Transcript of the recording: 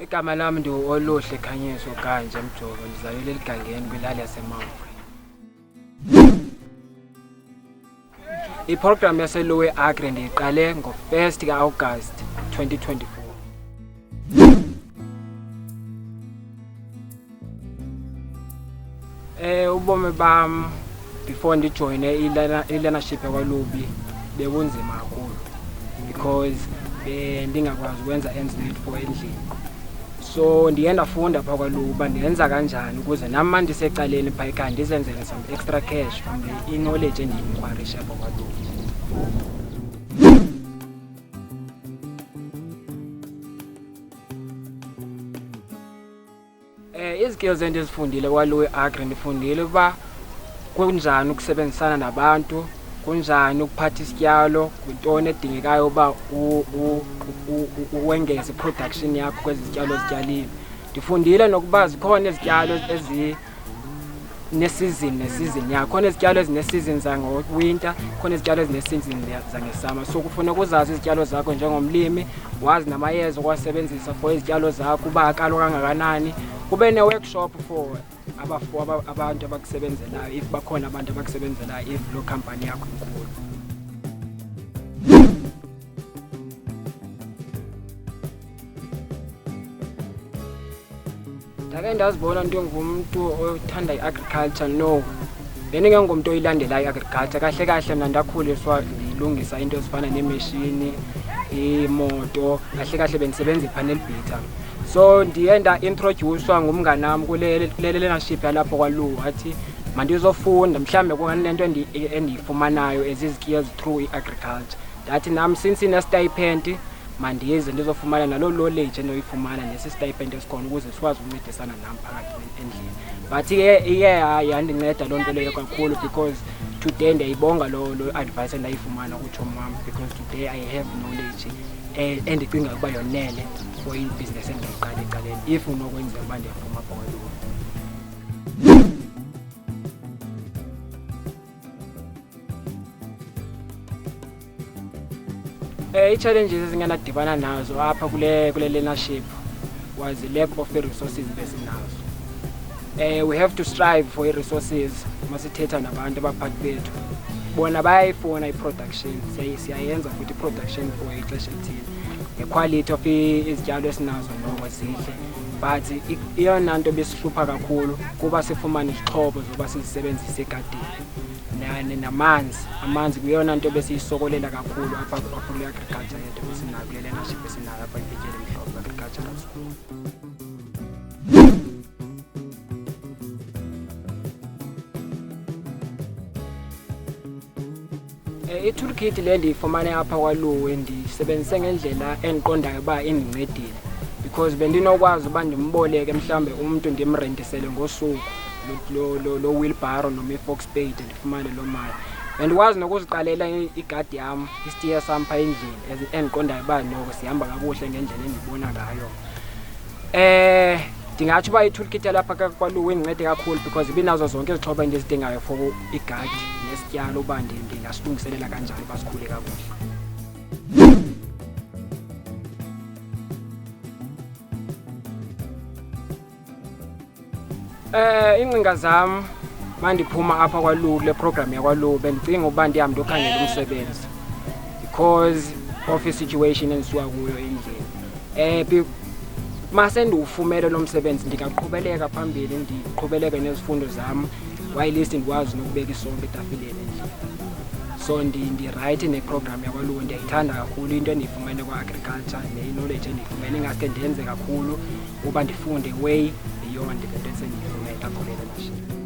Igama lami ndu-Oluhle Khanyiso Kanje Mjobo, ndizalelwe eligangeni kwilali yaseMamfrey. Iprogram yaseLowe Agri ndiyiqale ngo-1 August 2024. Ubomi bam before ndijoyine i-learnership yakwaLubi bekunzima kakhulu because bendingakwazi ukwenza ends meet for endlini. So ndiye ndafunda phaa kwaLubi ndiyenza kanjani ukuze nami manje ndisecaleni phaa ekhaya ndizenzele some extra cash from the knowledge endiyinquirisha phaa kwaLubi. Izikills endizifundile kwaLowe Agri ndifundile ukuba kunjani ukusebenzisana nabantu, kunjani ukuphatha isityalo, kwintoni edingekayo uba uwengeze i-production yakho kwezi zityalo ozityalile. Ndifundile nokuba zikhona izityalo nesizini yakho, khona izityalo ezinesizini zangowinter, khona izityalo ezinesizini zangesama. So kufuneka uzazi izityalo zakho njengomlimi, wazi namayeza okwasebenzisa for izityalo zakho uba akalo kangakanani. Kube ne-workshop for abantu abakusebenzelayo if bakhona abantu abakusebenzelayo if lo company yakho inkulu. Ndake ndazibona ndingumntu othanda i-agriculture, no. Bendingengumntu oyilandela i-agriculture. Kahle kahle mna ndakhuliswa ndilungisa into ezifana neemeshini, iimoto, kahle kahle bendisebenza i-panel beater. So ndiye nda-introducwa ngumnganam kule learnership yalapho kwaLowe, wathi mandizofunda mhlawumbe kunento endiyifumanayo ezi-skills through i-agriculture. Ndathi nam since ine-stipend mandize ndizofumana nalo knowledge endoyifumana nesi stipend esikhona ukuze sikwazi ukuncedisana nam phakathi endlini. But iye yandinceda loo nto leyo kakhulu because today ndiyayibonga lo advice endayifumana kutshomi wam, because today I have knowledge endicinga ukuba yonele for ibhizinesi endiyiqala ecaleni if unokwenzeka uba ndiyafuma kwaLowe. Ii-challenges ezinganadibana nazo apha kule learnership was the lack of resources besinazo. We have to strive for i-resources masithetha nabantu abaphathi bethu. Bona bayayifuna i-production, siyayenza futhi i-production for ixesha elithile. The-quality of izityalo esinazo noko zihle, but iyona nto besihlupha kakhulu kuba sifumane izixhobo zoba sizisebenzise egadini namanzi kuyona nto besiyisokolela kakhulu apha kule agriculture yethu esinayo, kule learnership esinayo apha eBhekile Mhlophe Agricultural School. I-toolkit le ndiyifumane apha kwaLowe ndisebenzise ngendlela endiqondayo uba indincedile, because bendinokwazi uba ndimboleke mhlawumbe umntu ndimrentisele ngosuku lo wheelbarrow noma i-fork spade ndifumane loo mali. Bendikwazi nokuziqalela igadi yam, isitiya sam phaa endlini endiqondayo uba noko sihamba kakuhle ngendlela endibona ngayo. Ndingatsho uba i-toolkit yalapha kwaLowe indincede kakhulu because ibinazo zonke izixhobo endizidingayo for igadi nesityalo uba ndingasilungiselela kanjani uba sikhule kakuhle. Iingcinga zam mandiphuma apha kwaLowe kule program yakwaLowe bendicinga uba ndihambe ndiyokhangela umsebenzi because of i-situation endisuka kuyo endlini. Mase ndiwufumele lo msebenzi ndingaqhubeleka phambili, ndiqhubeleke nezifundo zam while least ndikwazi nokubeka isonka etafileni endlini. So ndi-right neprogram yakwaLowe, ndiyayithanda kakhulu into endiyifumene kwa-agriculture ne-knowledge endiyifumene, ingaske ndenze kakhulu uba ndifunde way beyond le nto esendiyifumene apho kule learnership.